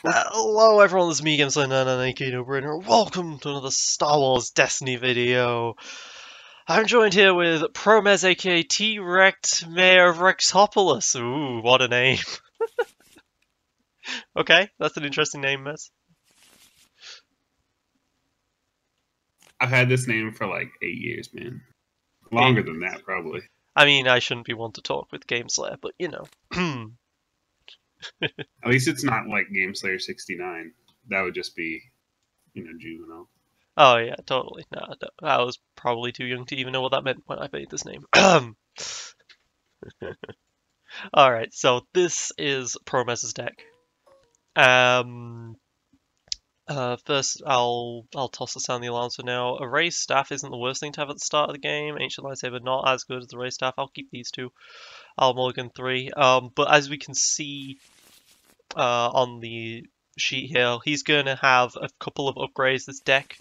Hello everyone, this is me, Gameslayer, aka No-Brainer. Welcome to another Star Wars Destiny video. I'm joined here with Promez, aka T-Rex Mayor of Rexopolis. Ooh, what a name. Okay, that's an interesting name, Mez. I've had this name for like 8 years, man. Longer than that, probably. I mean, I shouldn't be one to talk with Gameslayer, but you know. At least it's not like GameSlayer 69. That would just be, juvenile. Oh yeah, totally. No, I was probably too young to even know what that meant when I made this name. Alright, so this is Promez's deck. First, I'll toss this down the alarm for now. A raised staff isn't the worst thing to have at the start of the game. Ancient Lightsaber not as good as the raised staff. I'll keep these two. I'll mulligan 3. But as we can see on the sheet here, he's going to have a couple of upgrades. This deck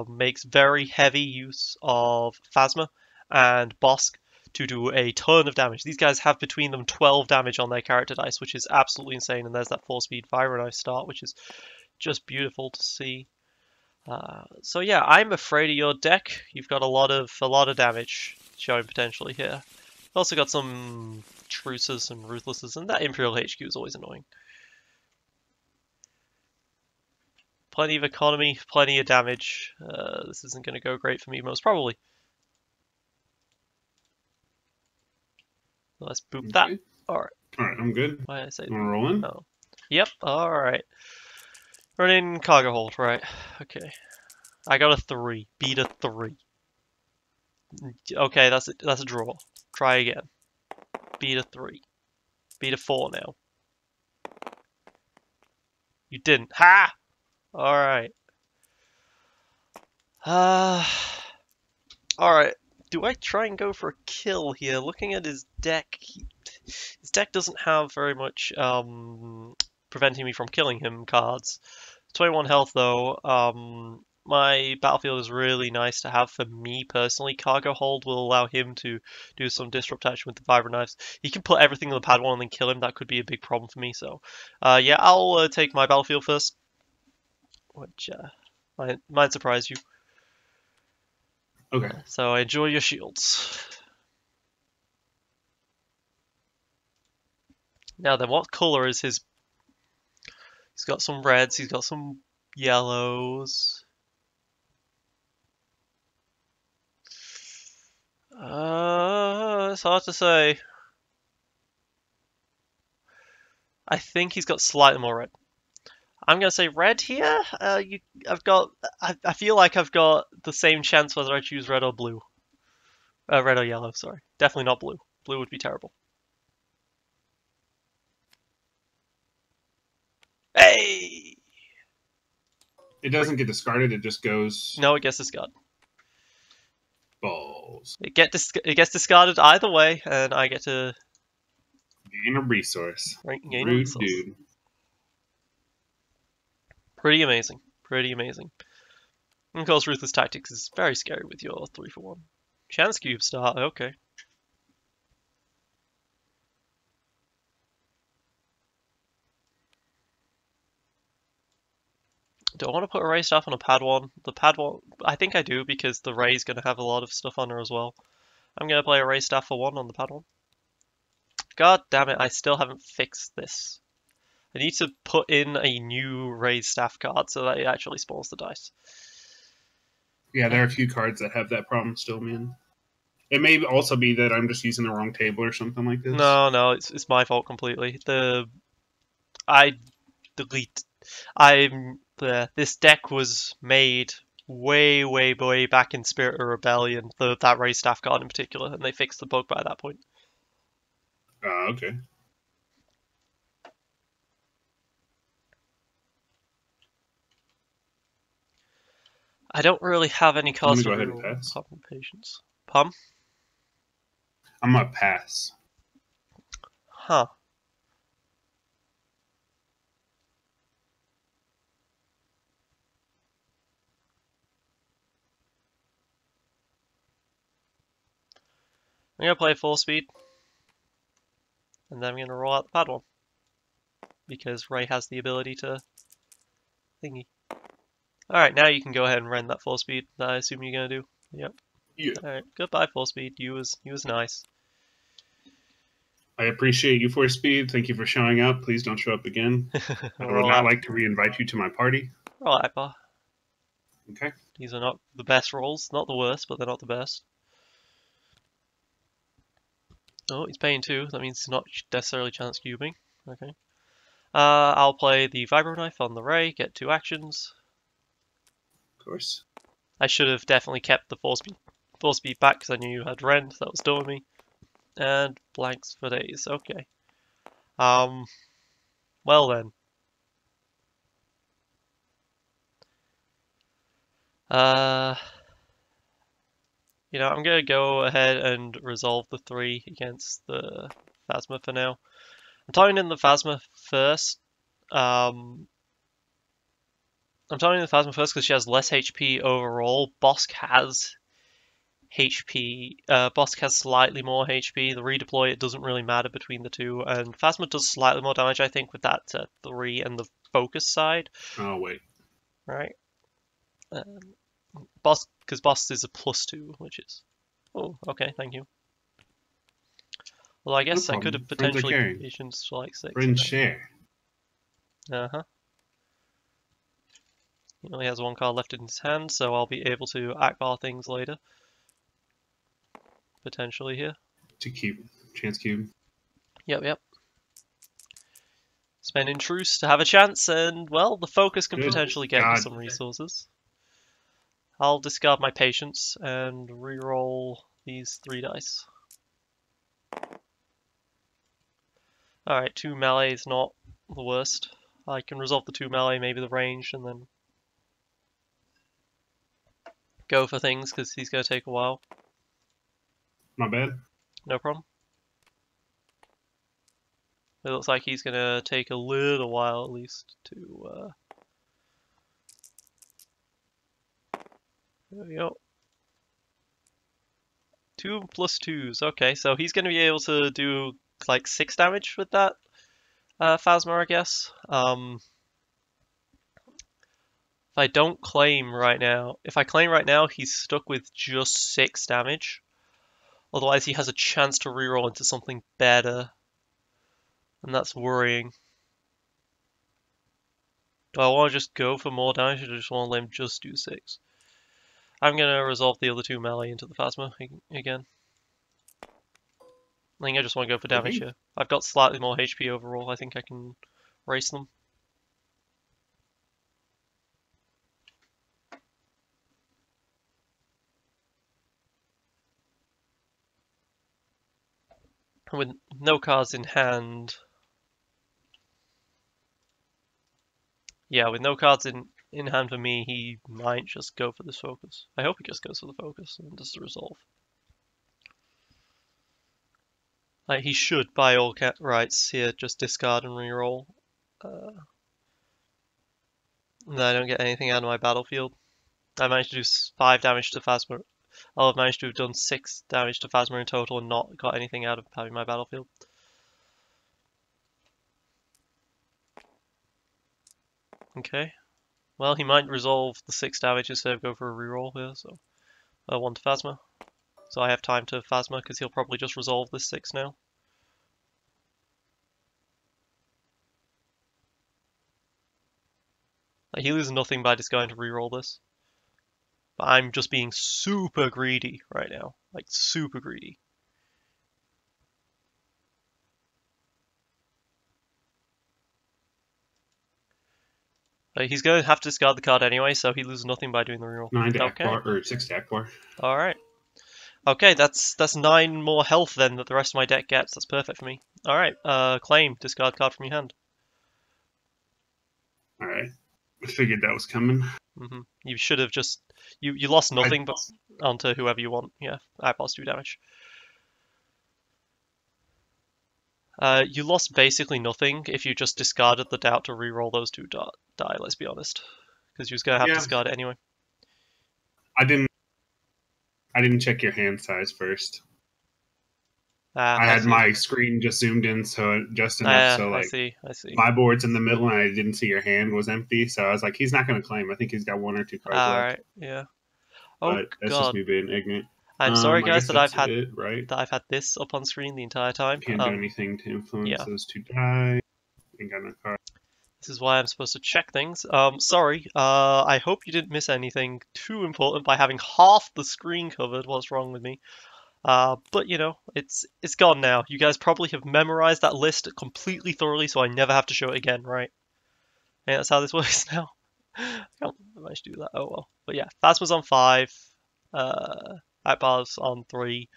makes very heavy use of Phasma and Bosk to do a ton of damage. These guys have between them 12 damage on their character dice, which is absolutely insane. And there's that 4-speed Fire Knife start, which is just beautiful to see. So yeah, I'm afraid of your deck. You've got a lot of damage showing potentially here. You've also got some Truces and Ruthlesses, and that Imperial HQ is always annoying. Plenty of economy, plenty of damage. This isn't going to go great for me, most probably. Let's boop that. Okay. Alright. Alright, I'm good. Why did I say You want to roll in? Oh. Yep, alright. Running cargo hold, right. Okay. I got a 3. Beat a 3. Okay, that's a draw. Try again. Beat a 3. Beat a 4 now. You didn't. Ha! Alright. Alright. Do I try and go for a kill here? Looking at his deck, his deck doesn't have very much preventing me from killing him cards. 21 health though. My battlefield is really nice to have for me personally. Cargo hold will allow him to do some disrupt action with the vibra knives. He can put everything on the pad 1 and then kill him. That could be a big problem for me. So, yeah, I'll take my battlefield first, which might surprise you. Okay. So enjoy your shields. Now then, what color is his? He's got some reds. He's got some yellows. It's hard to say. I think he's got slightly more red. I'm gonna say red here. I feel like I've got the same chance whether I choose red or blue. Red or yellow. Sorry, definitely not blue. Blue would be terrible. Hey! It doesn't get discarded, it just goes No, it gets discarded. balls. It gets discarded either way, and I get to Gain a resource. gain a Rude resource. dude. Pretty amazing. Pretty amazing. And of course, Ruthless Tactics is very scary with your 3-for-1. Chance Cube start, okay. Do I want to put a Ray Staff on a pad 1? The pad 1, I think I do because the Ray's going to have a lot of stuff on her as well. I'm going to play a Ray Staff for 1 on the pad 1. God damn it, I still haven't fixed this. I need to put in a new Ray Staff card so that it actually spawns the dice. Yeah, there are a few cards that have that problem still, man. It may also be that I'm just using the wrong table or something like this. No, it's my fault completely. This deck was made way back in Spirit of Rebellion, that Ray Staff card in particular, and they fixed the bug by that point. Okay. I don't really have any cards I'm for gonna go ahead and pass. Patience. Pum? I'm gonna pass. Huh. I'm gonna play full speed, and then I'm gonna roll out the pad 1. because Ray has the ability to thingy. Alright, now you can go ahead and rend that 4 speed that I assume you're gonna do. Yep. Yeah. Alright, goodbye 4 speed. You was nice. I appreciate you, 4 speed. Thank you for showing up. Please don't show up again. I would not like to re-invite you to my party. Alright, bar. Okay. These are not the best rolls. Not the worst, but they're not the best. Oh, he's paying 2. That means he's not necessarily chance cubing. Okay. I'll play the Vibro Knife on the Ray, get 2 actions. Of course. I should have definitely kept the 4 speed back because I knew you had rend. That was dumb of me. And blanks for days. Okay. Well then. I'm gonna go ahead and resolve the 3 against the Phasma for now. I'm targeting the Phasma first. I'm targeting the Phasma first because she has less HP overall. Bosk has HP. Bosk has slightly more HP. The redeploy, it doesn't really matter between the two. And Phasma does slightly more damage, I think, with that 3 and the focus side. Oh, wait. Right. Bosk, because Bosk is a +2, which is... Oh, okay, thank you. Well, I guess I could have potentially patience for like 6. Friends share. Uh-huh. He only has 1 card left in his hand, so I'll be able to Akbar things later. Potentially here. To cube. Chance cube. Yep. Spending truce to have a chance, and, well, the focus can potentially get you some resources. I'll discard my patience and re-roll these 3 dice. Alright, 2 melee is not the worst. I can resolve the 2 melee, maybe the range, and then go for things, because he's going to take a while. Not bad. No problem. It looks like he's going to take a little while, at least, to... There we go. 2 plus 2s. Okay, so he's going to be able to do, like, 6 damage with that Phasma, I guess. If I don't claim right now... If I claim right now, he's stuck with just 6 damage. Otherwise, he has a chance to reroll into something better. And that's worrying. Do I want to just go for more damage, or do I just want to let him just do 6? I'm going to resolve the other 2 melee into the Phasma again. I think I just want to go for damage here. I've got slightly more HP overall. I think I can race them. With no cards in hand... Yeah, with no cards in hand for me, he might just go for this focus. I hope he just goes for the focus and does the resolve. Like, he should, by all rights here, just discard and reroll. And then I don't get anything out of my battlefield. I managed to do 5 damage to Phasma. I'll have managed to have done 6 damage to Phasma in total and not got anything out of having my battlefield. Okay. Well, he might resolve the 6 damage instead of go for a reroll here, so... 1 to Phasma. So I have time to Phasma, because he'll probably just resolve this 6 now. Like, he loses nothing by discarding to reroll this. But I'm just being super greedy right now. Like, super greedy. Like, he's going to have to discard the card anyway, so he loses nothing by doing the reroll. 9 to Akbar, or 6 to Akbar. Alright. Okay, that's 9 more health then that the rest of my deck gets. That's perfect for me. Alright, claim. Discard card from your hand. Alright. I figured that was coming. You should have just... You lost nothing but onto whoever you want. Yeah, eyeballs 2 damage. You lost basically nothing if you just discarded the doubt to reroll those 2 die, let's be honest. Because you was going to have to discard it anyway. I didn't check your hand size first. Ah, I I had see. my screen just zoomed in just enough Ah, so I like see. I see. my board's in the middle and I didn't see your hand was empty. So I was like, he's not going to claim. I think he's got 1 or 2 cards left. Alright, yeah. Oh But that's just god. me being ignorant. I'm sorry I guys guess that I've that's had it, right? this up on screen the entire time. Can't do anything to influence Yeah. those 2 die. Ain't got no card. This is why I'm supposed to check things. Sorry. I hope you didn't miss anything too important by having half the screen covered. What's wrong with me? But you know, it's gone now. You guys probably have memorized that list completely thoroughly, so I never have to show it again, right? Yeah, that's how this works now. I can't manage to do that. Oh well. But yeah, Phasma's on 5. Akbar's on 3.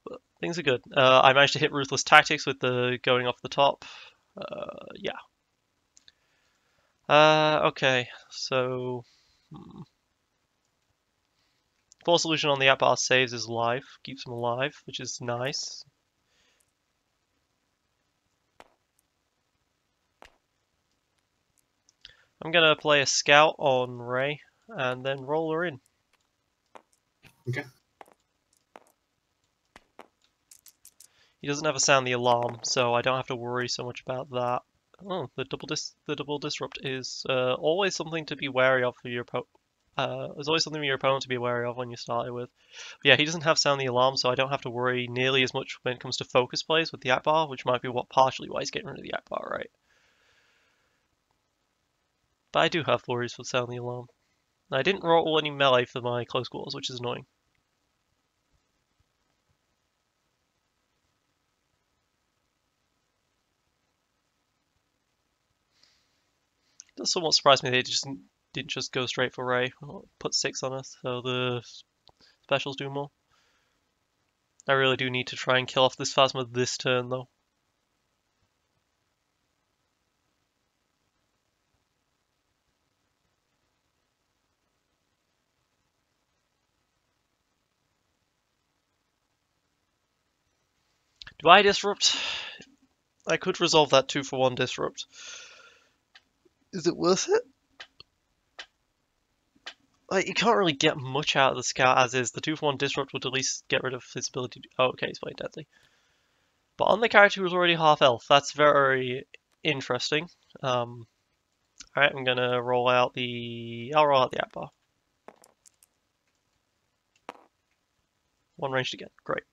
But things are good. I managed to hit Ruthless Tactics with the going off the top. Yeah. Okay. So, Force Solution on the Akbar saves his life, keeps him alive, which is nice. I'm gonna play a Scout on Ray and then roll her in. Okay. He doesn't have a sound the alarm, so I don't have to worry so much about that. Oh, the double disrupt is always something to be wary of for your opponent. There's always something for your opponent to be wary of when you start it with. But yeah, he doesn't have sound the alarm, so I don't have to worry nearly as much when it comes to focus plays with the Akbar, which might be what partially why he's getting rid of the Akbar, right? But I do have worries with sound the alarm. I didn't roll any melee for my close quarters, which is annoying. It does somewhat surprise me they just didn't just go straight for Ray. Put 6 on us, so the specials do more. I really do need to try and kill off this Phasma this turn, though. Do I disrupt? I could resolve that 2-for-1 disrupt. Is it worth it? Like, you can't really get much out of the scout as is. The 2-for-1 disrupt would at least get rid of his ability to... Oh, okay, he's playing deadly. But on the character who's already half elf, that's very interesting. Alright, I'm gonna roll out the... I'll roll out the Akbar. 1 ranged again, great.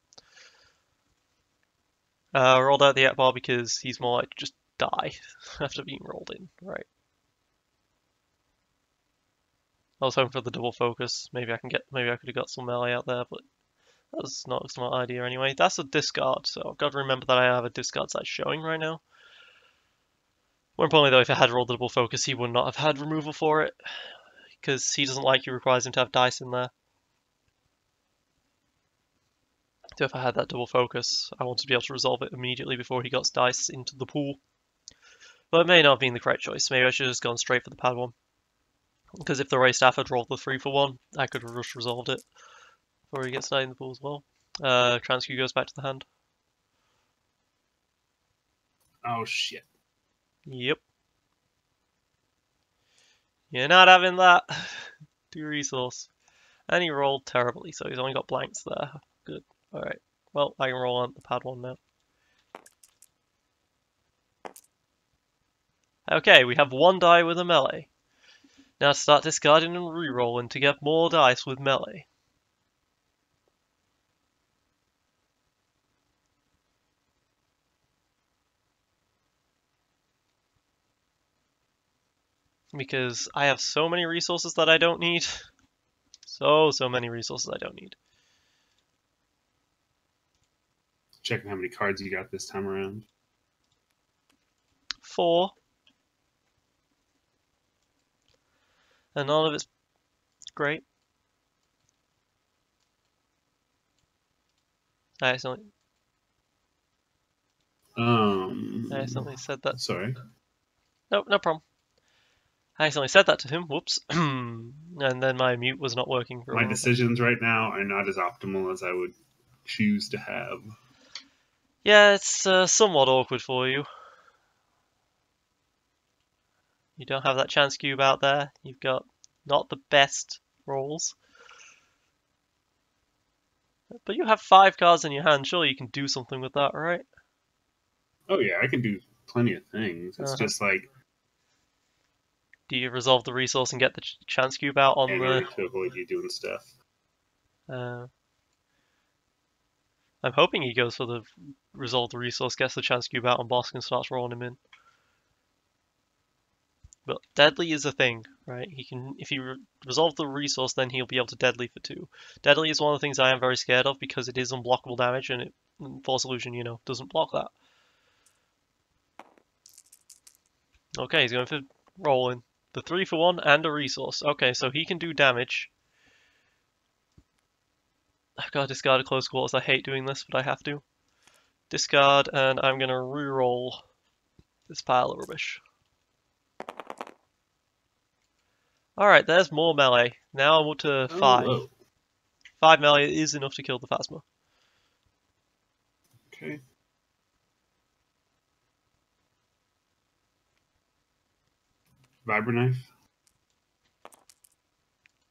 Rolled out the Akbar because he's more like to just die after being rolled in, right? I was hoping for the double focus. Maybe I could have got some melee out there, but that's not a smart idea anyway. That's a discard, so I've got to remember that I have a discard side showing right now. More importantly though, if I had rolled the double focus, he would not have had removal for it, because he doesn't like you, requires him to have dice in there. So if I had that double focus, I wanted to be able to resolve it immediately before he got dice into the pool. But it may not have been the correct choice. Maybe I should have just gone straight for the pad one. Because if the Ray Staff had rolled the 3-for-1, I could have just resolved it before he gets died in the pool as well. Transcue goes back to the hand. Oh, shit. Yep. You're not having that. 2 resource. And he rolled terribly, so he's only got blanks there. Good. Alright. Well, I can roll on the pad one now. Okay, we have 1 die with a melee. Now start discarding and re-rolling to get more dice with melee. Because I have so many resources that I don't need. So many resources I don't need. Checking how many cards you got this time around. 4. And none of it's great. I accidentally said that. Sorry. Nope, no problem. I accidentally said that to him. Whoops. And then my mute was not working for a My little bit. decisions right now are not as optimal as I would choose to have. Yeah, it's somewhat awkward for you. You don't have that chance cube out there. You've got not the best rolls. But you have 5 cards in your hand. Surely you can do something with that, right? Oh yeah, I can do plenty of things. It's Uh-huh. just like Do you resolve the resource and get the chance cube out on in the? order to avoid you doing stuff. Uh, I'm hoping he goes for the resolve the resource, gets the chance cube out on boss and starts rolling him in. But deadly is a thing, right? He can, if he resolve the resource, then he'll be able to deadly for 2. Deadly is one of the things I am very scared of because it is unblockable damage, and Force Illusion, doesn't block that. Okay, he's going for rolling. The 3 for 1 and a resource. Okay, so he can do damage. I've got to discard a close quarters. I hate doing this, but I have to. Discard, and I'm going to re-roll this pile of rubbish. Alright, there's more melee. Now I'm up to 5. Oh, 5 melee is enough to kill the Phasma. okay. Vibraknife.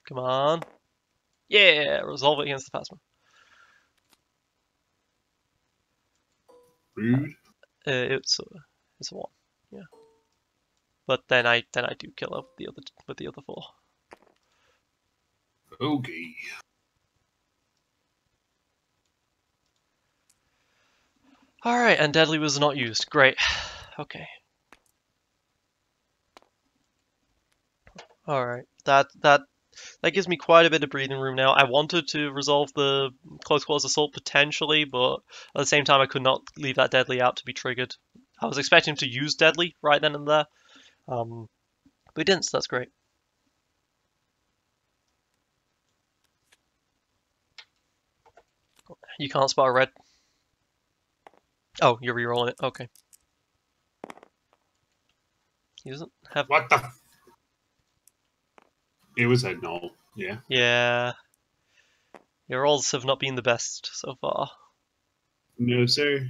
Come on. Yeah, resolve it against the Phasma. Rude. It's a 1. Yeah. But then I do kill up with the other 4. Okay. Alright, and deadly was not used. Great. Okay. Alright. That gives me quite a bit of breathing room now. I wanted to resolve the close quarters assault potentially, but at the same time I could not leave that deadly out to be triggered. I was expecting him to use deadly right then and there, but he didn't, so that's great. You can't spot a red. Oh, you're rerolling it. Okay. He doesn't have. What the? It was a null. Yeah. Yeah. Your rolls have not been the best so far. No, sir.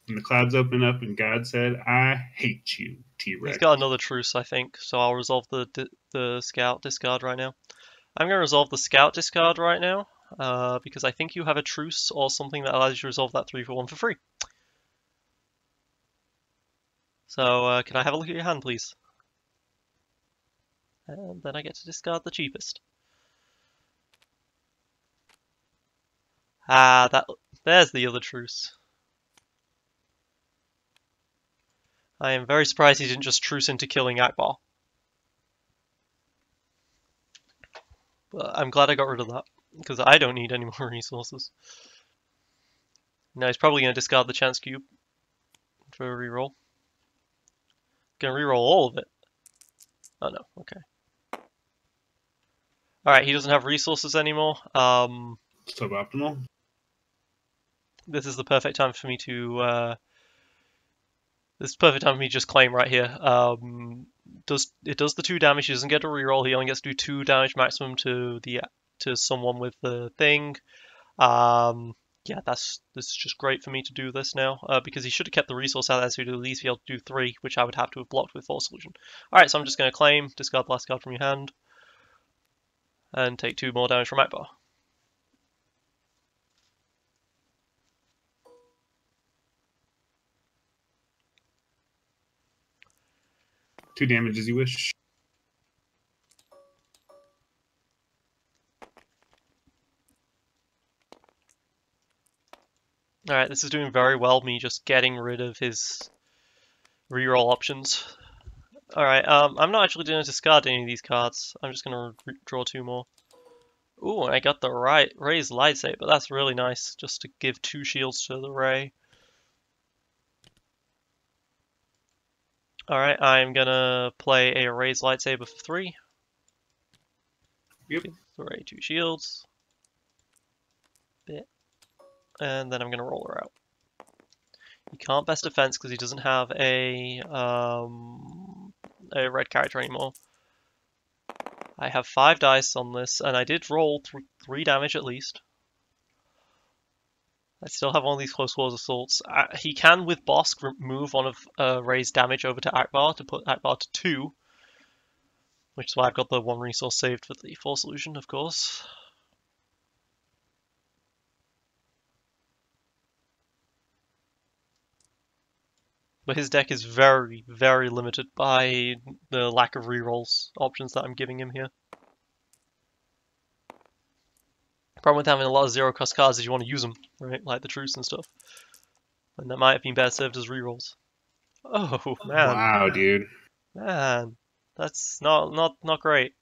And the clouds opened up, and God said, "I hate you, T-Rex." He's got another truce, I think, so I'll resolve the scout discard right now. I'm going to resolve the scout discard right now, because I think you have a truce or something that allows you to resolve that 3 for 1 for free. So, can I have a look at your hand, please? And then I get to discard the cheapest. Ah, there's the other truce. I am very surprised he didn't just truce into killing Akbar. But I'm glad I got rid of that, because I don't need any more resources. Now he's probably going to discard the chance cube for a reroll. Gonna reroll all of it. Oh no, okay. Alright, he doesn't have resources anymore. Suboptimal. This is the perfect time for me to this is the perfect time for me to just claim right here. It does the 2 damage, he doesn't get a reroll, he only gets to do 2 damage maximum to someone with the thing. Yeah, this is just great for me to do this now, because he should have kept the resource out there so he'd at least be able to do 3, which I would have to have blocked with Force Illusion. Alright, so I'm just going to claim, discard the last card from your hand, and take 2 more damage from Akbar. Two damage as you wish. Alright, this is doing very well, me just getting rid of his reroll options. Alright, I'm not actually going to discard any of these cards. I'm just going to draw 2 more. Ooh, I got the raised lightsaber. That's really nice, just to give 2 shields to the Ray. Alright, I'm going to play a raised lightsaber for 3. Yep. Give the Ray 2 shields. Bit. And then I'm going to roll her out. He can't best defense because he doesn't have a red character anymore. I have 5 dice on this, and I did roll 3 damage at least. I still have one of these close quarters assaults. He can, with Bosk, move one of Ray's damage over to Akbar to put Akbar to 2. Which is why I've got the 1 resource saved for the Force Illusion, of course. But his deck is very, very limited by the lack of rerolls options that I'm giving him here. Problem with having a lot of zero cost cards is you want to use them, right? Like the truce and stuff. And that might have been better served as rerolls. Oh man, Wow, dude. man, that's not great.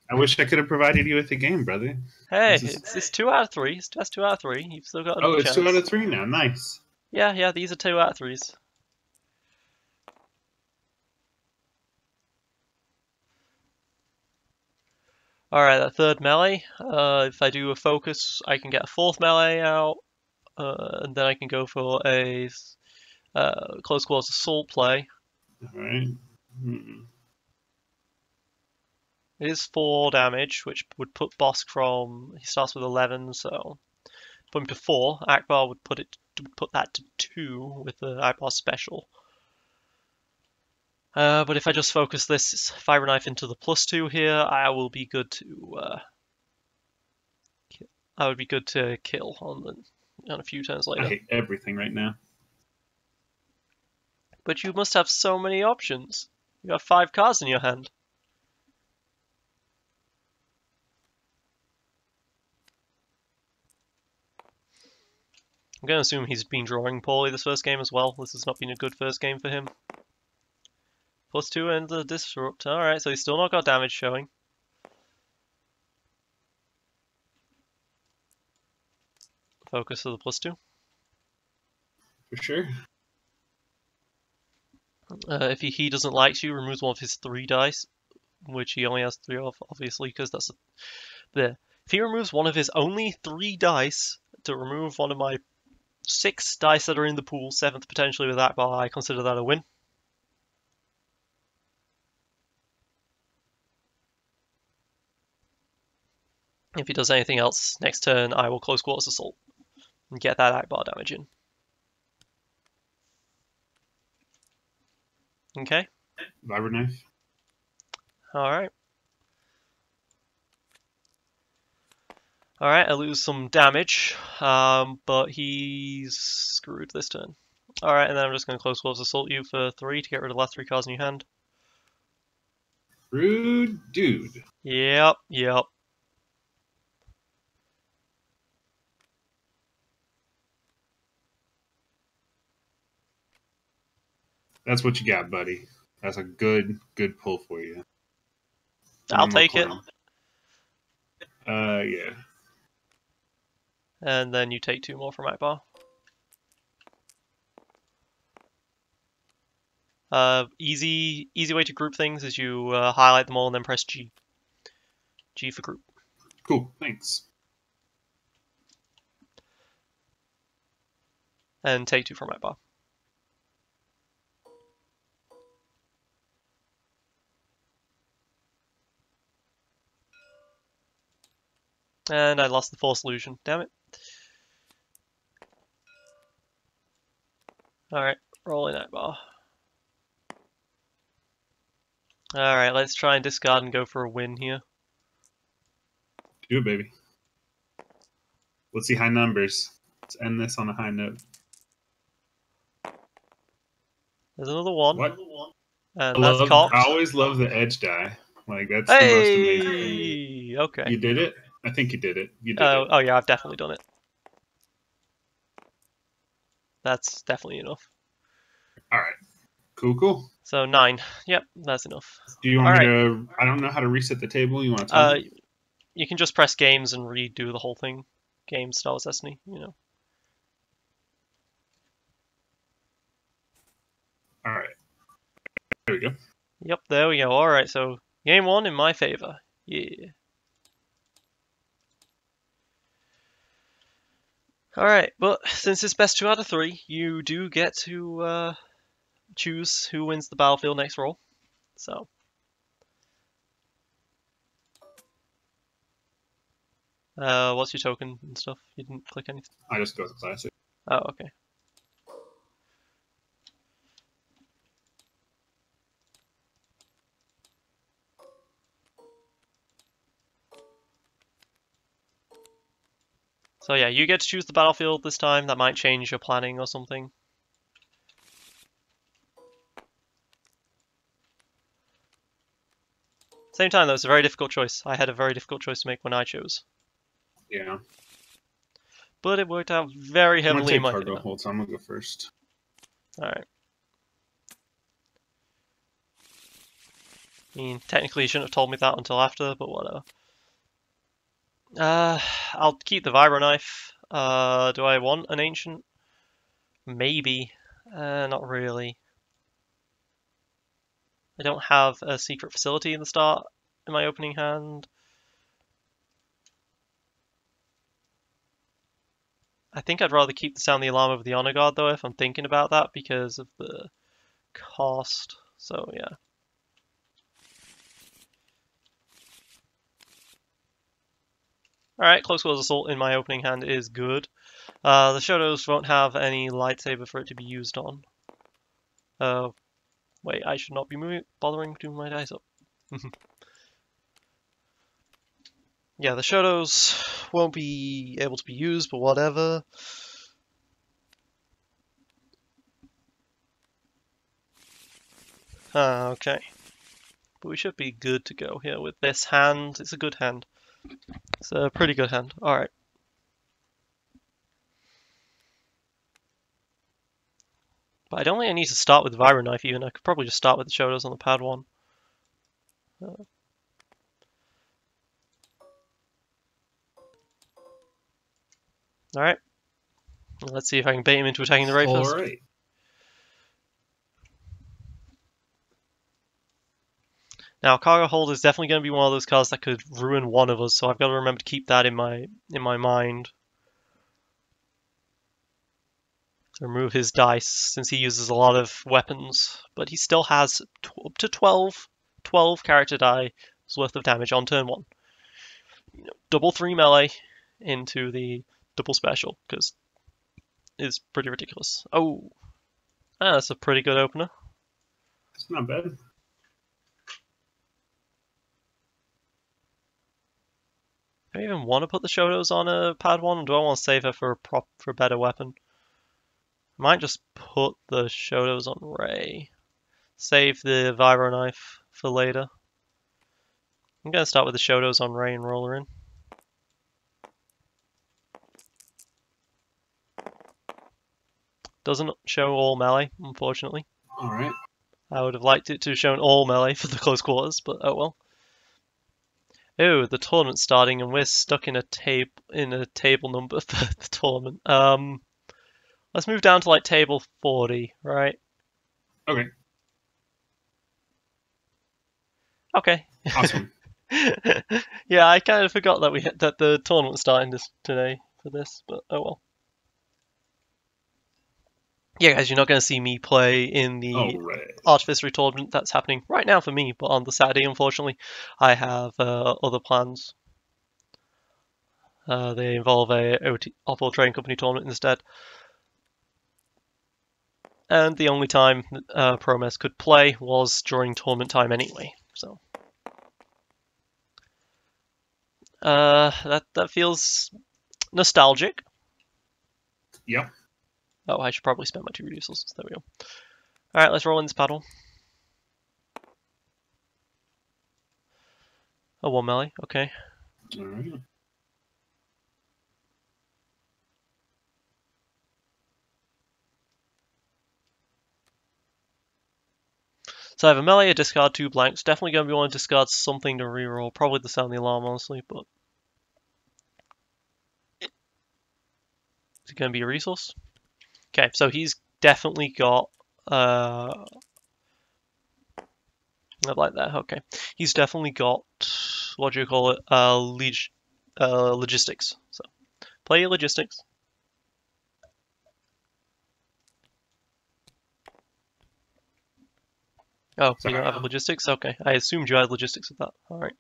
I wish I could have provided you with a game, brother. Hey, This is. it's 2 out of 3. That's 2 out of 3. You've still got Oh, another it's 2 out chance. of 3 now. Nice. Yeah, these are 2 out of 3s. Alright, that third melee. If I do a focus, I can get a fourth melee out, and then I can go for a close quarters assault play. All right. Hmm. It is 4 damage, which would put Bosk from. He starts with 11, so put him to 4. Akbar would put that to 2 with the Akbar special. But if I just focus this Fiber Knife into the +2 here, I will be good to. I would be good to kill on a few turns I later. hate everything right now. But you must have so many options. You have 5 cards in your hand. I'm going to assume he's been drawing poorly this first game as well. This has not been a good first game for him. +2 and the Disrupt. Alright, so he's still not got damage showing. Focus of the +2. For sure. If he doesn't like you, removes one of his 3 dice, which he only has 3 of, obviously, because that's there. If he removes one of his only 3 dice to remove one of my 6 dice that are in the pool, 7th potentially with that bar, I consider that a win. If he does anything else next turn, I will close quarters assault and get that Akbar damage in. Okay. Viber knife. Alright. Alright, I lose some damage, but he's screwed this turn. Alright, and then I'm just going to close quarters assault you for 3 to get rid of the last 3 cards in your hand. Rude dude. Yep. That's what you got, buddy. That's a good pull for you. I'll take it. Yeah. And then you take 2 more from Akbar. Easy way to group things is you highlight them all and then press G. G for group. Cool. Thanks. And take 2 from Akbar. And I lost the Force Illusion. Damn it. Alright, rolling Akbar. Alright, let's try and discard and go for a win here. Do it, baby. Let's see high numbers. Let's end this on a high note. There's another 1. What? And that's cocked. I always love the edge die. Like, that's Hey! the most amazing thing. Okay. You did it? I think you did it. You did it. Oh yeah, I've definitely done it. That's definitely enough. Alright. Cool. So 9. Yep, that's enough. Do you want me to... I don't know how to reset the table. You want to tell me? You can just press games and redo the whole thing. Games, Star Wars Destiny, you know. Alright. There we go. Yep, there we go. Alright, so game 1 in my favor. Yeah. Alright, but since it's best 2 out of 3, you do get to choose who wins the battlefield next roll. So. What's your token and stuff? You didn't click anything? I just go with classic. Oh, okay. So yeah, you get to choose the battlefield this time. That might change your planning or something. Same time, though, it's a very difficult choice. I had a very difficult choice to make when I chose. Yeah. But it worked out very I'm gonna heavily in take my cargo favor. hold, so I'm gonna go first. Alright. I mean, technically you shouldn't have told me that until after, but whatever. I'll keep the Vibro Knife. Do I want an Ancient? Maybe. Not really. I don't have a Secret Facility in the start in my opening hand. I think I'd rather keep the Sound the Alarm over the Honor Guard, though, if I'm thinking about that, because of the cost. So, yeah. Alright, Close Quarters Assault in my opening hand is good. The Shadows won't have any lightsaber for it to be used on. Wait, I should not be bothering to move my dice up. Yeah, the Shadows won't be able to be used, but whatever. Okay. But we should be good to go here with this hand. It's a good hand. It's a pretty good hand. Alright. But I don't think I need to start with the Vibro Knife even. I could probably just start with the Shadows on the pad 1. Alright. Let's see if I can bait him into attacking the Ray first. Alright. Now, Cargo Hold is definitely going to be one of those cards that could ruin one of us, so I've got to remember to keep that in my mind. To remove his dice, since he uses a lot of weapons, but he still has up to 12 character die worth of damage on turn 1. Double 3 melee into the double special, because it's pretty ridiculous. Oh, that's a pretty good opener. It's not bad. Do I even want to put the Shotos on a pad 1, or do I want to save her for a better weapon? I might just put the Shotos on Ray. Save the Vibro Knife for later. I'm going to start with the Shotos on Ray and roll her in. Doesn't show all melee, unfortunately. Alright. I would have liked it to have shown all melee for the close quarters, but oh well. Oh, the tournament's starting and we're stuck in a table number for the tournament. Let's move down to like table 40, right? Okay. Okay. Awesome. Yeah, I kind of forgot that the tournament was starting today for this, but oh well. Yeah, guys, you're not going to see me play in the Artificery tournament that's happening right now for me, but on the Saturday, unfortunately, I have other plans. They involve a Othel Trading Company tournament instead. And the only time Promes could play was during tournament time anyway, so. That feels nostalgic. Yep. Oh, I should probably spend my 2 resources. There we go. Alright, let's roll in this paddle. Oh, 1 melee, okay. Alright. So I have a melee, a discard, 2 blanks. Definitely going to be wanting to discard something to reroll. Probably the Sound the Alarm, honestly, but. Is it going to be a resource? Okay, so he's definitely got. Not like that, okay. He's definitely got. What do you call it? Logistics. So, play your logistics. Oh, you don't have a logistics? Okay, I assumed you had logistics with that. Alright.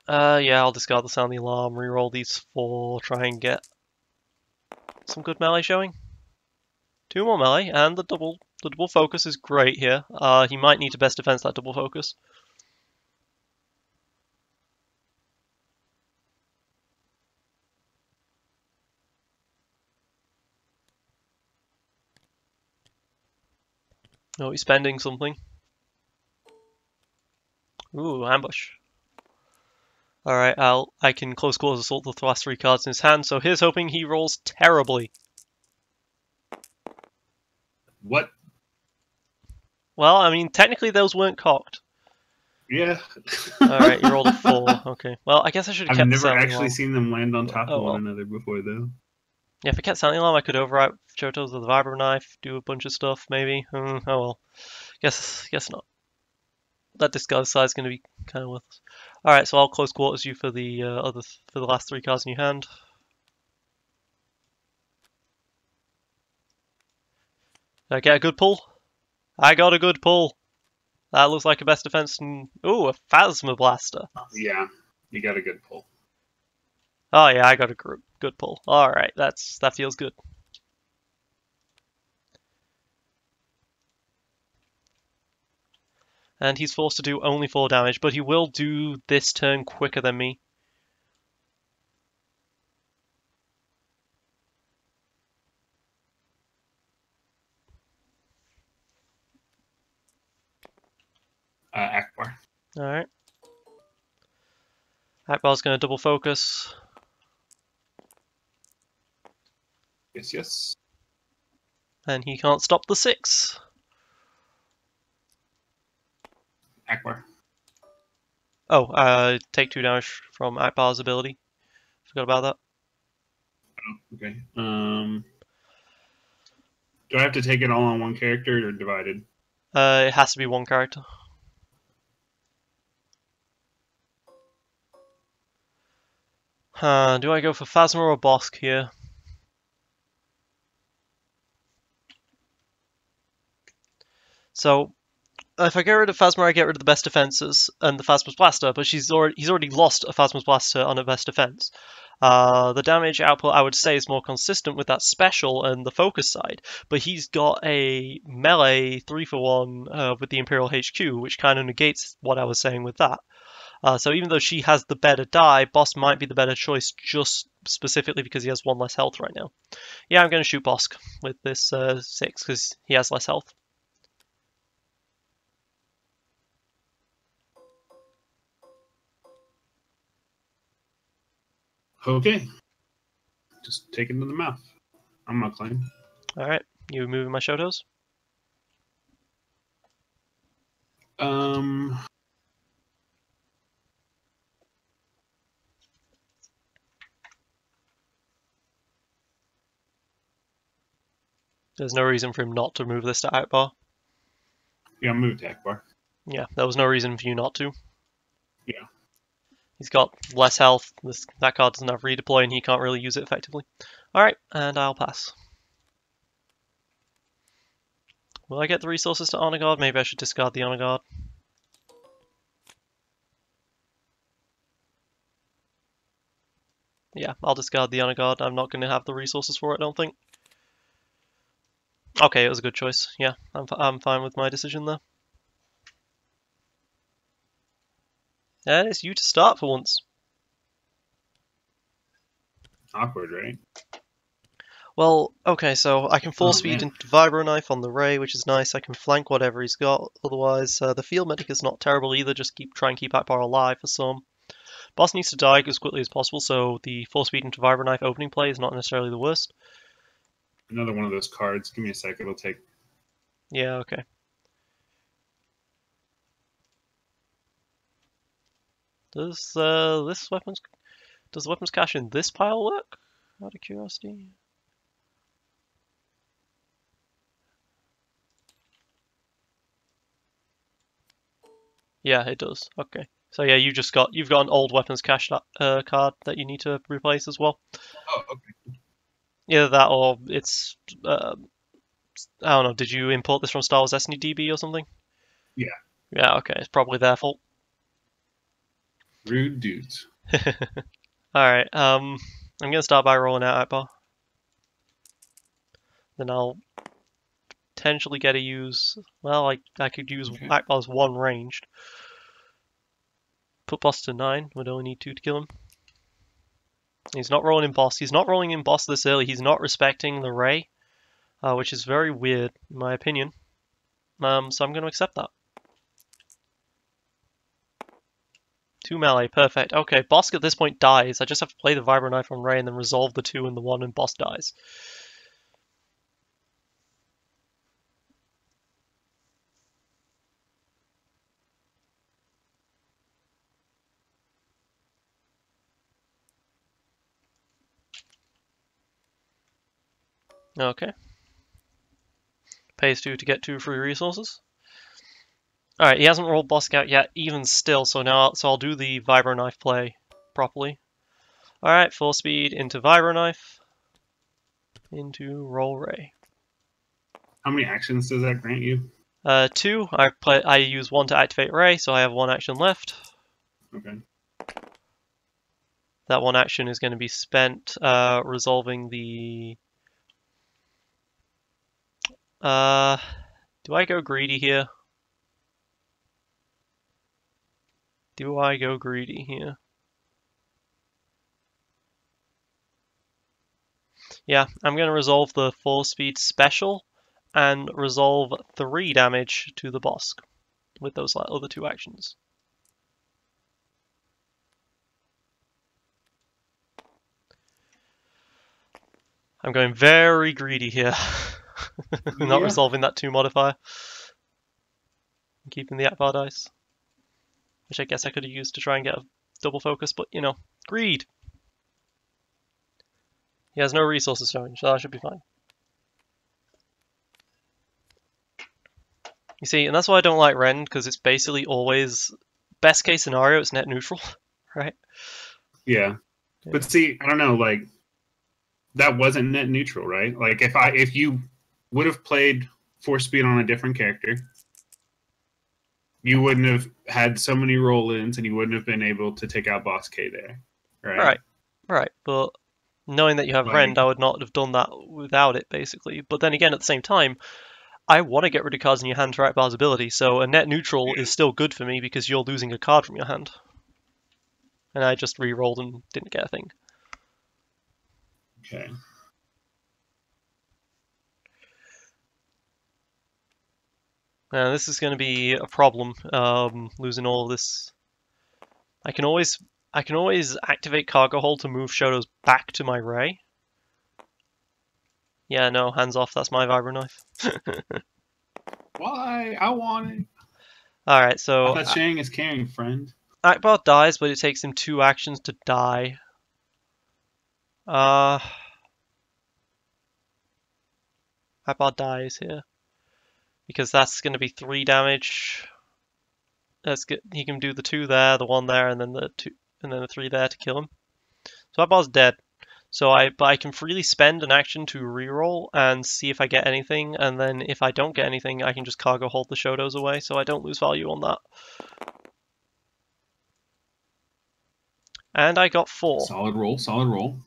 Yeah, I'll discard the Sound the Alarm, reroll these 4, try and get some good melee showing. 2 more melee, and the double focus is great here. He might need to best defense that double focus. Oh, he's spending something. Ooh, ambush. Alright, I can close quarters assault with the last 3 cards in his hand, so here's hoping he rolls terribly. What? Well, I mean, technically those weren't cocked. Yeah. Alright, you rolled a 4. Okay. Well, I guess I should have I've kept the never sounding actually alarm. seen them land on top Oh of one well. another before, though. Yeah, if I kept sounding alarm, I could overwrite Johto's with a vibro knife, do a bunch of stuff, maybe. Oh well. Guess not. That disguise side is going to be kind of worthless. Alright, so I'll close quarters you for the for the last 3 cards in your hand. Did I get a good pull? I got a good pull. That looks like a best defense. Ooh, a Phasma Blaster. Yeah, you got a good pull. Oh yeah, I got a good pull. All right, that feels good. And he's forced to do only 4 damage, but he will do this turn quicker than me. Akbar. All right. Akbar's going to double focus. Yes. And he can't stop the 6. Akbar. Oh, take 2 damage from Akbar's ability. Forgot about that. Oh, okay. Do I have to take it all on one character or divided? It has to be 1 character. Do I go for Phasma or Bosk here? So, if I get rid of Phasma, I get rid of the best defenses and the Phasma's Blaster, but he's already lost a Phasma's Blaster on a best defense. The damage output, I would say, is more consistent with that special and the focus side, but he's got a melee 3-for-1 with the Imperial HQ, which kind of negates what I was saying with that. So even though she has the better die, Bosk might be the better choice just specifically because he has 1 less health right now. Yeah, I'm going to shoot Bosk with this 6 because he has less health. Okay. Just take it to the mouth. I'm not claiming. Alright, you moving my Shotos? There's no reason for him not to move this to Akbar. Yeah, move to Akbar. Yeah, there was no reason for you not to. Yeah. He's got less health, that card doesn't have redeploy and he can't really use it effectively. Alright, and I'll pass. Will I get the resources to Honor Guard? Maybe I should discard the Honor Guard. Yeah, I'll discard the Honor Guard. I'm not going to have the resources for it, I don't think. Okay, it was a good choice. Yeah, I'm fine with my decision there. And it's you to start for once. Awkward, right? Well, okay, so I can force feed man. into Vibro Knife on the Ray, which is nice. I can flank whatever he's got. Otherwise, the Field Medic is not terrible either. Just try and keep Akbar alive for some. Boss needs to die as quickly as possible, so the force feed into Vibro Knife opening play is not necessarily the worst. Another one of those cards. Give me a sec. It'll take. Yeah, okay. Does the weapons cache in this pile work? Out of curiosity. Yeah, it does. Okay. So yeah, you've got an old weapons cache card that you need to replace as well. Oh, okay. Either that or it's I don't know. Did you import this from Star Wars Destiny DB or something? Yeah. Yeah. Okay, it's probably their fault. Rude dudes. All right. I'm gonna start by rolling out Akbar. Then I'll potentially get a use. Well, I could use Okay. Akbar's 1 ranged. Put boss to 9. Would only need 2 to kill him. He's not rolling in boss. He's not rolling in boss this early. He's not respecting the Ray, which is very weird in my opinion. So I'm going to accept that. 2 melee, perfect. Okay, boss at this point dies. I just have to play the Vibro Knife on Ray and then resolve the 2 and the 1 and boss dies. Okay. Pays 2 to get 2 free resources. Alright, he hasn't rolled boss scout yet, even still, so I'll do the Vibro Knife play properly. Alright, full speed into Vibro Knife. Into Roll Ray. How many actions does that grant you? 2. I use 1 to activate Ray, so I have 1 action left. Okay. That 1 action is going to be spent resolving the... do I go greedy here? Do I go greedy here? Yeah, I'm going to resolve the full speed special and resolve 3 damage to the boss with those other 2 actions. I'm going very greedy here. Not resolving that 2 modifier. I'm keeping the Akbar dice. Which I guess I could have used to try and get a double focus, but you know, greed! He has no resources showing, so that should be fine. You see, and that's why I don't like Rend, because it's basically always, best case scenario, it's net neutral, right? Yeah. But see, I don't know, like, that wasn't net neutral, right? Like, if you would have played Force Speed on a different character, you wouldn't have had so many roll-ins, and you wouldn't have been able to take out Boss K there, right? Right, but knowing that you have Rend, I would not have done that without it, basically. But then again, at the same time, I want to get rid of cards in your hand to Akbar's ability, so a net neutral is still good for me because you're losing a card from your hand. And I just re-rolled and didn't get a thing. Okay. Now this is going to be a problem, losing all of this. I can always activate Cargo Hold to move Shotos back to my Ray. Yeah, no, hands off, that's my Vibro Knife. Why? I want it. Alright, so... I thought sharing is caring, friend. Akbar dies, but it takes him 2 actions to die. Akbar dies here. Because that's going to be 3 damage. He can do the 2 there, the 1 there, and then the 2, and then the 3 there to kill him. So Akbar's dead. But I can freely spend an action to reroll and see if I get anything, and then if I don't get anything, I can just Cargo Hold the Shotos away, so I don't lose value on that. And I got 4. Solid roll, solid roll.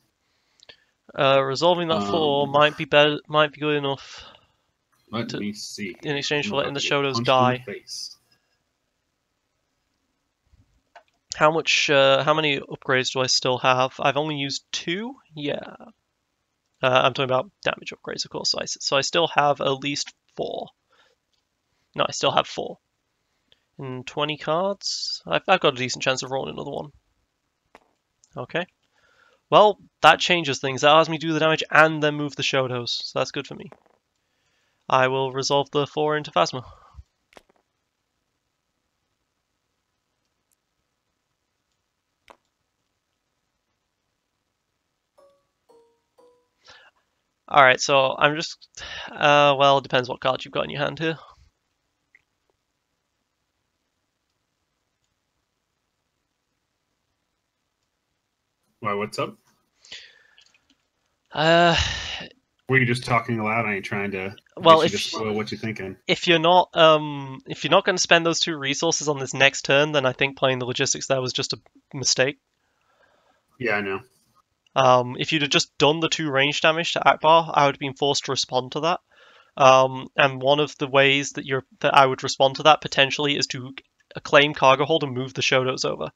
Resolving that 4 might be better, might be good enough. Let me see. In exchange for letting the Shotos die. How many upgrades do I still have? I've only used 2? Yeah. I'm talking about damage upgrades, of course. So I still have at least 4. No, I still have 4. And 20 cards? I've got a decent chance of rolling another one. Okay. Well, that changes things. That allows me to do the damage and then move the Shotos. So that's good for me. I will resolve the 4 into Phasma. Alright, so I'm just... well, it depends what cards you've got in your hand here. Why, what's up? Were you just talking aloud? I ain't trying to... Well, if just spoil what you're thinking. If you're not going to spend those 2 resources on this next turn, then I think playing the logistics there was just a mistake. Yeah, I know. If you'd have just done the 2 range damage to Akbar, I would have been forced to respond to that. And one of the ways that I would respond to that potentially is to claim Cargo Hold and move the Shotos over,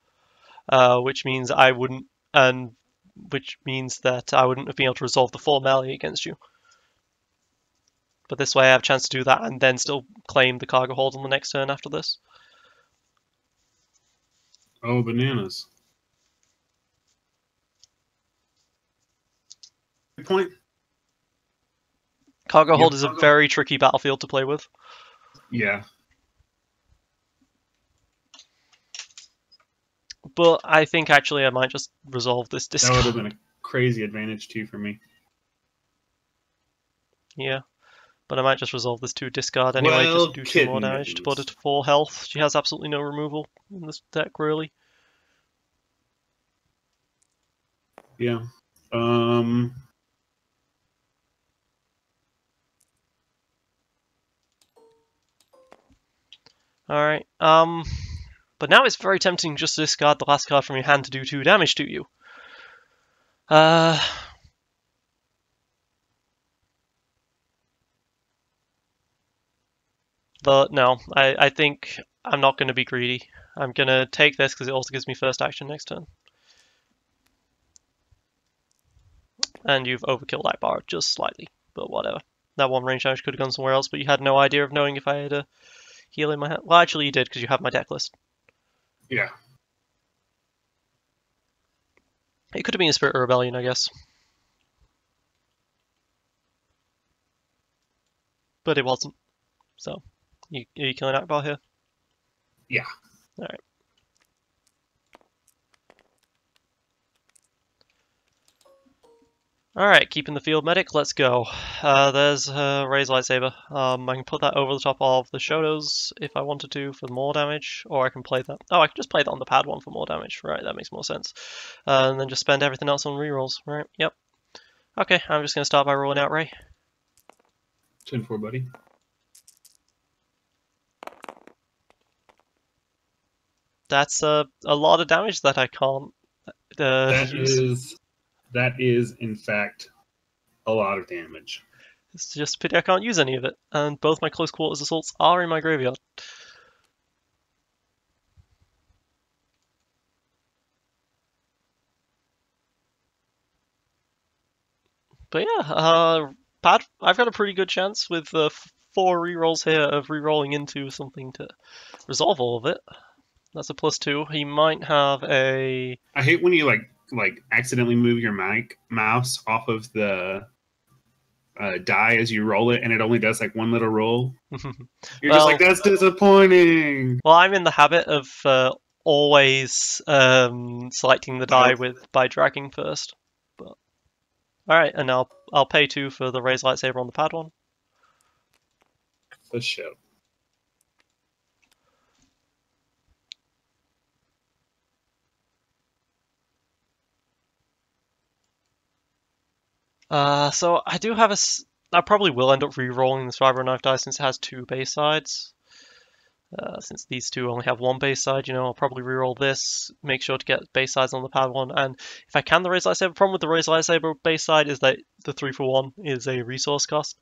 which means that I wouldn't have been able to resolve the 4 melee against you. But this way I have a chance to do that and then still claim the Cargo Hold on the next turn after this. Oh, bananas. Good point. Cargo Yep. hold is a very tricky battlefield to play with. Yeah. But I think actually I might just resolve this That would have discard. been a crazy advantage too for me. Yeah. But I might just resolve this to discard anyway, just Well, do 2 more kitten damage to put her mittens. to 4 health. She has absolutely no removal in this deck, really. Yeah. Alright, but now it's very tempting just to discard the last card from your hand to do 2 damage to you. But no, I think I'm not going to be greedy. I'm going to take this because it also gives me first action next turn. And you've overkilled that bar just slightly, but whatever. That one range damage could have gone somewhere else, but you had no idea of knowing if I had a heal in my hand. Well, actually you did because you have my deck list. Yeah. It could have been a Spirit of Rebellion, I guess. But it wasn't. So, are you killing Akbar here? Yeah. Alright. Alright, keeping the field medic, let's go. There's Ray's Lightsaber. I can put that over the top of the Shotos if I wanted to for more damage, or I can play that. Oh, I can just play that on the pad one for more damage. Right, that makes more sense. And then just spend everything else on rerolls. Right, yep. Okay, I'm just going to start by rolling out Ray. 10-4, buddy. That's a lot of damage that I can't use. That is in fact a lot of damage. It's just a pity I can't use any of it, and both my close quarters assaults are in my graveyard. But yeah, I've got a pretty good chance with 4 rerolls here of rerolling into something to resolve all of it. That's a +2. He might have a... I hate when you like accidentally move your mouse off of the die as you roll it, and it only does like one little roll. You're just like, that's disappointing. Well, I'm in the habit of always selecting the die by dragging first. But alright, and I'll pay 2 for the Raised Lightsaber on the pad one. For sure. So I do have I probably will end up re-rolling the Survivor Knife die since it has 2 base sides. Since these two only have 1 base side, I'll probably re-roll this, make sure to get base sides on the pad one, and if I can the Raised Lightsaber, problem with the Raised Lightsaber base side is that the 3-for-1 is a resource cost.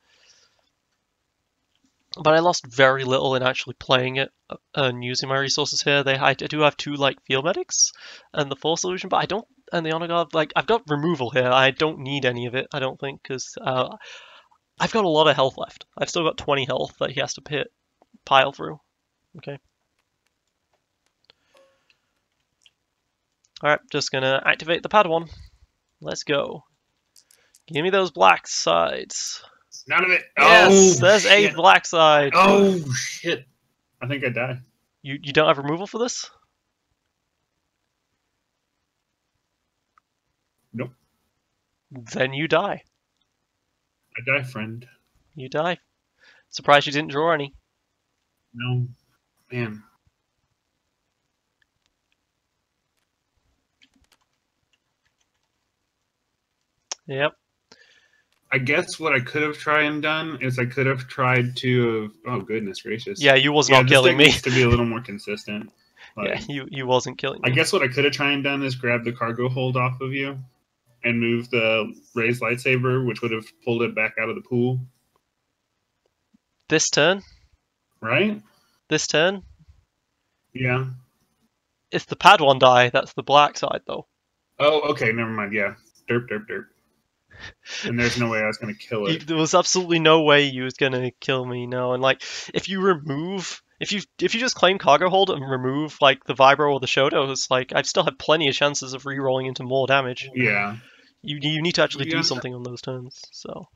But I lost very little in actually playing it and using my resources here. I do have 2 like field medics and the Force Illusion, but I don't, and the Honor Guard, like I've got removal here. I don't need any of it, I don't think, because I've got a lot of health left. I've still got 20 health that he has to pile through. Okay. Alright, just gonna activate the pad one. Let's go. Give me those black sides. None of it. Yes, oh, there's shit. a black side. Oh shit! I think I die. You don't have removal for this? Nope. Then you die. I die, friend. You die. Surprised you didn't draw any. No, man. Yep. I guess what I could have tried and done is I could have tried to. Oh goodness gracious! Yeah, you was not killing me. Needs to be a little more consistent. Like, yeah, you wasn't killing me. I guess what I could have tried and done is grab the cargo hold off of you, and move the Raised Lightsaber, which would have pulled it back out of the pool. This turn? Right? This turn? Yeah. It's the pad one die. That's the black side, though. Oh, okay. Never mind. Yeah. Derp, derp, derp. And there's no way I was going to kill it. There was absolutely no way you was going to kill me, no. And, like, if you remove If you just claim cargo hold and remove like the vibro or the shotos, like I've still had plenty of chances of re-rolling into more damage. Yeah. You need to actually do Yeah. something on those turns. So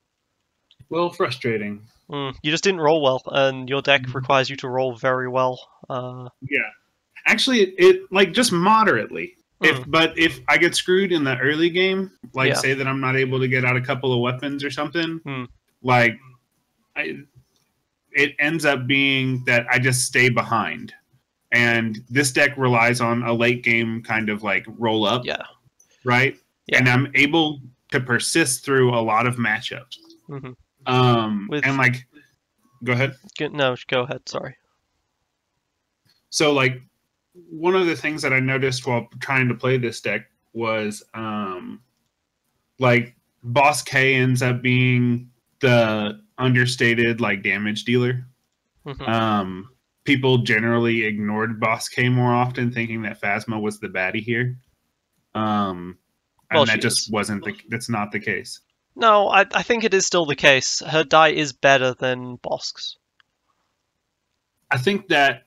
Well, frustrating. you just didn't roll well, and your deck Mhm. requires you to roll very well. Yeah. Actually, it like just moderately. Mm, But if I get screwed in the early game, like yeah. say that I'm not able to get out a couple of weapons or something, Mm, like I, it ends up being that I just stay behind. And this deck relies on a late game kind of like roll up, yeah. right? Yeah. And I'm able to persist through a lot of matchups. hmm And With like, go ahead. no, go ahead. Sorry. So like, one of the things that I noticed while trying to play this deck was like Boss K ends up being the understated like damage dealer. hmm Um, People generally ignored Boss K more often, thinking that Phasma was the baddie here. Well, And she that just is. wasn't the that's not the case. No, I think it is still the case. Her die is better than Bosk's. I think that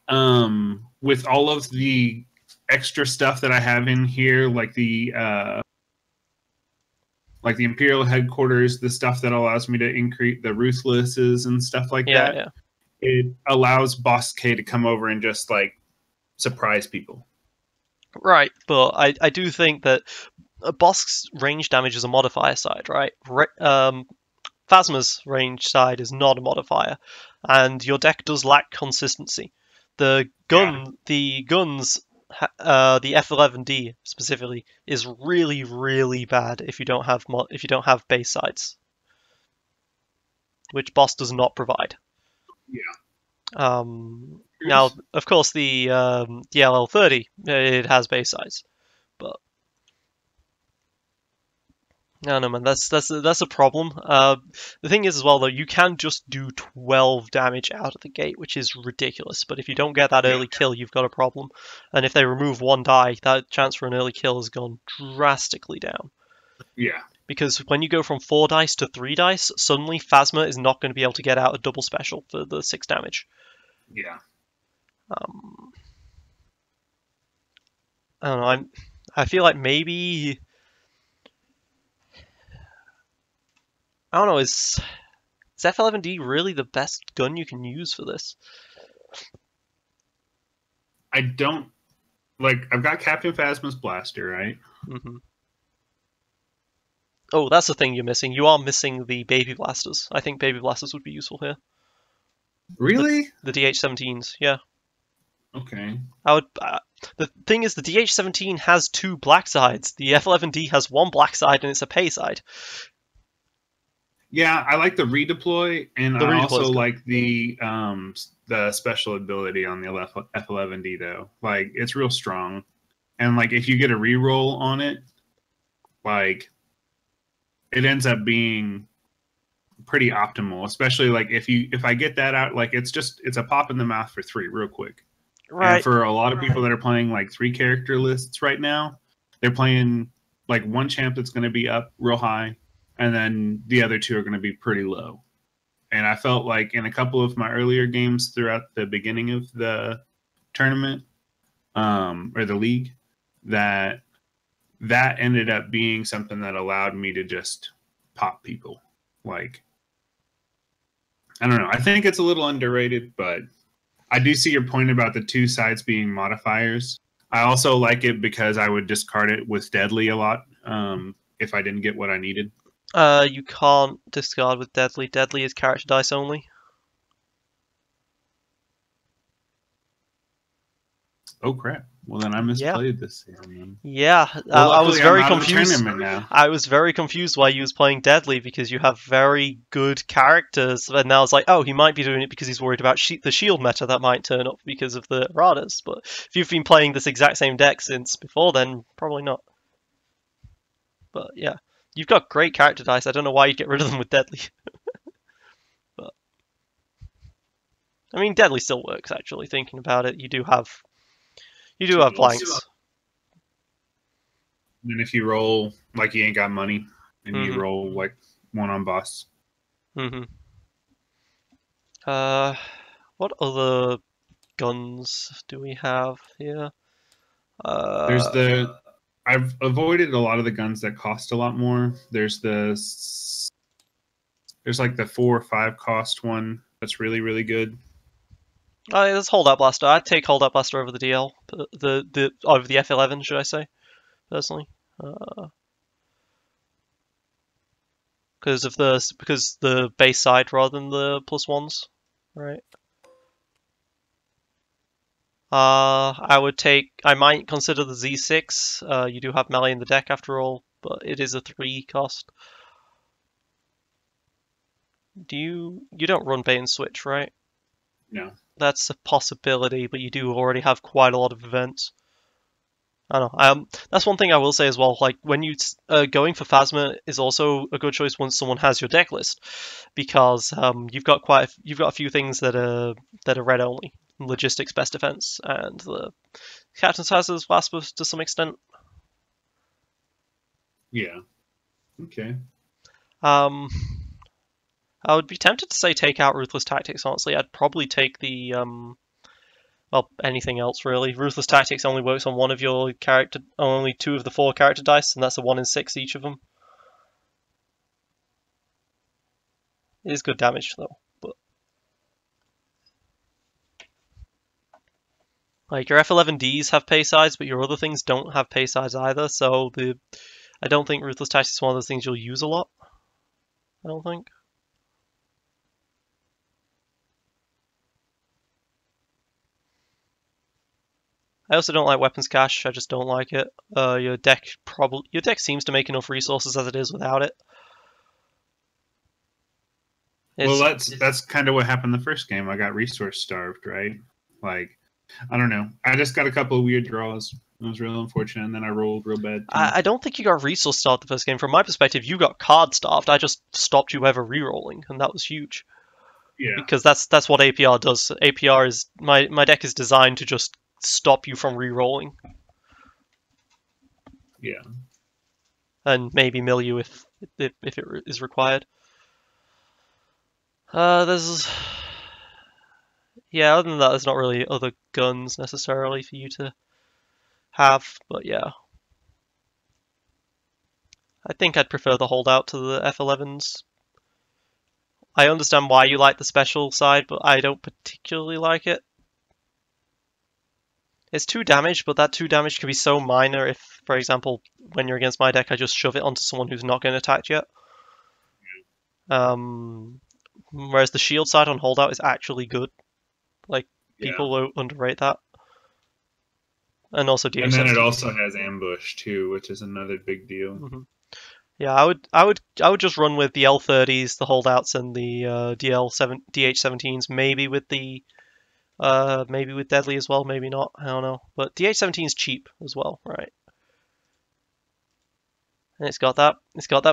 with all of the extra stuff that I have in here, like the Imperial headquarters, the stuff that allows me to increase the ruthlesses and stuff like Yeah, that, yeah. it allows Boss K to come over and just like surprise people. Right, but I do think that Bosk's range damage is a modifier side, right? Phasma's range side is not a modifier, and your deck does lack consistency. The Yeah, guns, the F11D specifically, is really, really bad if you don't have base sides, which Boss does not provide. yeah. Now, of course, the LL30 it has base sides, but no, no, man, that's a problem. The thing is, as well, though, you can just do 12 damage out of the gate, which is ridiculous. But if you don't get that Yeah, early kill, you've got a problem. And if they remove one die, that chance for an early kill has gone drastically down. yeah, Because when you go from 4 dice to 3 dice, suddenly Phasma is not going to be able to get out a double special for the 6 damage. yeah. Um, I don't know. I feel like maybe I don't know. Is F11D really the best gun you can use for this? I don't like. I've got Captain Phasma's blaster, right? hmm Oh, that's the thing you're missing. You are missing the baby blasters. I think baby blasters would be useful here. The Really? the DH17s, yeah. Okay. I would. The thing is, the DH17 has 2 black sides. The F11D has 1 black side, and it's a pay side. Yeah, I like the redeploy, and The I redeploy also is good. like the special ability on the F11D though. Like it's real strong, and like if you get a reroll on it, like it ends up being pretty optimal. Especially like if I get that out, like it's a pop in the mouth for 3 real quick. And Right. for a lot of people that are playing like 3 character lists right now, they're playing like one champ that's going to be up real high, and then the other 2 are going to be pretty low. And I felt like in a couple of my earlier games throughout the beginning of the tournament, or the league, that ended up being something that allowed me to just pop people. Like, I don't know. I think it's a little underrated, but I do see your point about the 2 sides being modifiers. I also like it because I would discard it with Deadly a lot, if I didn't get what I needed. You can't discard with Deadly. Deadly is character dice only. Oh crap! Well, then I Yeah. misplayed this. Then. Yeah, Well, I was luckily I'm very out of the confused. tournament now. I was very confused why he was playing Deadly because you have very good characters, and I was like, oh, he might be doing it because he's worried about the shield meta that might turn up because of the Radas. But if you've been playing this exact same deck since before, then probably not. But yeah, you've got great character dice. I don't know why you'd get rid of them with Deadly. But I mean, Deadly still works actually. Thinking about it, you do have blanks. And if you roll like you ain't got money, and you hmm roll like one on boss. hmm Uh, what other guns do we have here? There's the I've avoided a lot of the guns that cost a lot more. There's like the 4 or 5 cost one that's really really good. There's Holdout Blaster. I'd take Holdout Blaster over the DL, the over the F11, should I say, personally, because of the base side rather than the +1s, right? I might consider the Z6. You do have melee in the deck after all, but it is a 3 cost. You don't run bait and switch, right? No. That's a possibility, but you do already have quite a lot of events. I don't know. That's one thing I will say as well. Like when going for Phasma is also a good choice once someone has your deck list, because you've got a few things that are red only. Logistics, best defense, and the Captain's Hazard's Phasma to some extent. Yeah. Okay. I would be tempted to say take out Ruthless Tactics. Honestly, I'd probably take the well, anything else really. Ruthless Tactics only works on one of your character, only 2 of the 4 character dice, and that's a 1 in 6 each of them. It is good damage though, but like your F11Ds have pay sides, but your other things don't have pay sides either. So I don't think Ruthless Tactics is one of those things you'll use a lot. I don't think. I also don't like weapons cache. I just don't like it. Your deck seems to make enough resources as it is without it. Well, that's kind of what happened the first game. I got resource starved, right? Like, I don't know. I just got a couple of weird draws. It was real unfortunate, and then I rolled real bad. I don't think you got resource starved the first game. From my perspective, you got card starved. I just stopped you ever rerolling, and that was huge. Yeah. Because that's what APR does. APR is my deck is designed to just stop you from rerolling. Yeah. And maybe mill you if it is required. Other than that, there's not really other guns necessarily for you to have, but yeah. I think I'd prefer the holdout to the F11s. I understand why you like the special side, but I don't particularly like it. It's 2 damage, but that 2 damage can be so minor if, for example, when you're against my deck, I just shove it onto someone who's not getting attacked yet. Whereas the shield side on holdout is actually good. Like, people will underrate that. And also DH. And then it also has ambush too, which is another big deal. Mm-hmm. Yeah, I would just run with the L30s, the holdouts, and the DH17s. Maybe with Deadly as well. Maybe not. I don't know. But DH17 is cheap as well, right? And it's got that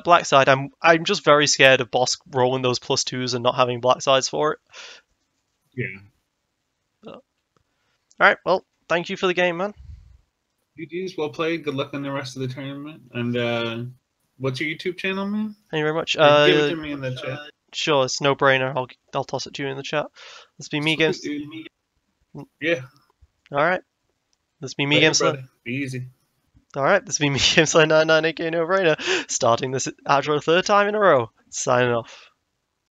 black side. I'm just very scared of Boss rolling those +2s and not having black sides for it. Yeah. Alright, well, thank you for the game, man. GG's, well played. Good luck in the rest of the tournament. And what's your YouTube channel, man? Thank you very much. Give it to me in the chat. Sure, it's no brainer. I'll toss it to you in the chat. This be me games. Yeah. Alright. This be me games. Be easy. Alright, this be me games 998 no brainer. Starting this outro 3rd time in a row. Signing off.